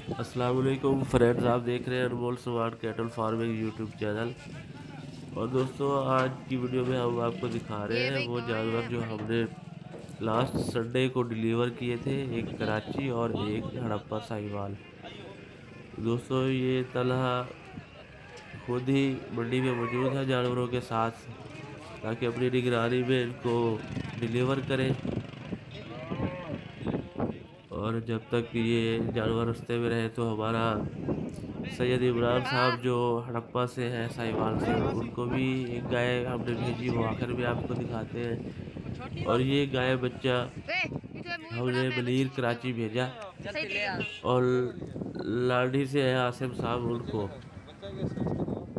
अस्सलाम वालेकुम फ्रेंड्स, आप देख रहे हैं Anmol smart cattle farming YouTube channel. और दोस्तों, आज की वीडियो में हम आपको दिखा रहे हैं वो जानवर जो हमने लास्ट संडे को डिलीवर किए थे, एक कराची और एक हड़प्पा साहिवाल। दोस्तों, ये तलहा खुद ही मंडी में मौजूद है जानवरों के साथ, ताकि अपनी निगरानी में इनको डिलीवर करें। और जब तक ये जानवर रास्ते में रहे तो हमारा सैयद इमरान साहब जो हड़प्पा से हैं, साहिवाल से, उनको भी एक गाय हमने भेजी, वो आखिर में आपको दिखाते हैं। और ये गाय बच्चा हमने बलीर कराची भेजा, और लाडी से है आसिम साहब उनको।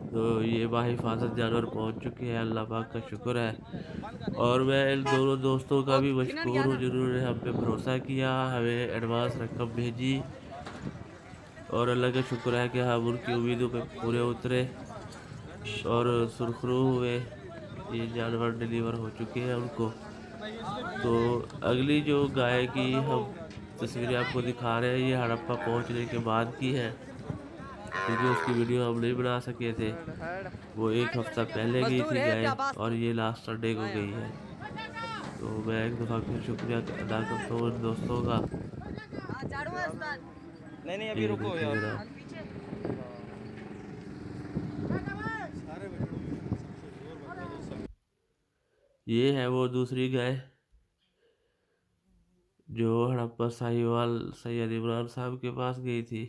तो ये बाहिफाजत जानवर पहुंच चुके हैं, अल्लाह पाक का शुक्र है। और मैं इन दोनों दोस्तों का भी मशकूर हूँ जिन्होंने हम पे भरोसा किया, हमें एडवांस रकम भेजी। और अल्लाह का शुक्र है कि हम उनकी उम्मीदों पे पूरे उतरे और सुरखरू हुए। ये जानवर डिलीवर हो चुके हैं उनको। तो अगली जो गाय की हम तस्वीरें आपको दिखा रहे हैं, ये हड़प्पा पहुंचने के बाद की है, क्योंकि उसकी वीडियो हम नहीं बना सके थे। वो एक हफ्ता पहले गई थी गाय, और ये लास्ट संडे को गई है। तो मैं एक दफ़ा फिर शुक्रिया अदा करता हूँ उन दोस्तों का। नहीं अभी ये रुको देखिए यार। जरा, ये है वो दूसरी गाय जो हड़प्पा साहिवाल सैयद इमरान साहब के पास गई थी,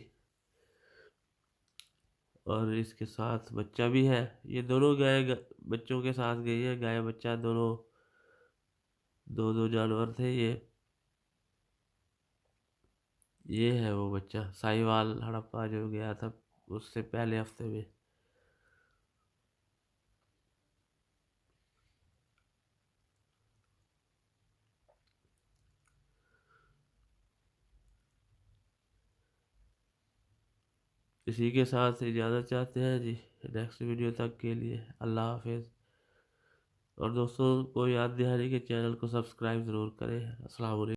और इसके साथ बच्चा भी है। ये दोनों गाय बच्चों के साथ गई है, गाय बच्चा दोनों, दो दो जानवर थे ये है वो बच्चा साहिवाल हड़प्पा जो गया था उससे पहले हफ्ते में। इसी के साथ इजाज़त चाहते हैं जी। नेक्स्ट वीडियो तक के लिए अल्लाह हाफिज़। और दोस्तों को याद दिलाने के चैनल को सब्सक्राइब ज़रूर करें। अस्सलाम वालेकुम।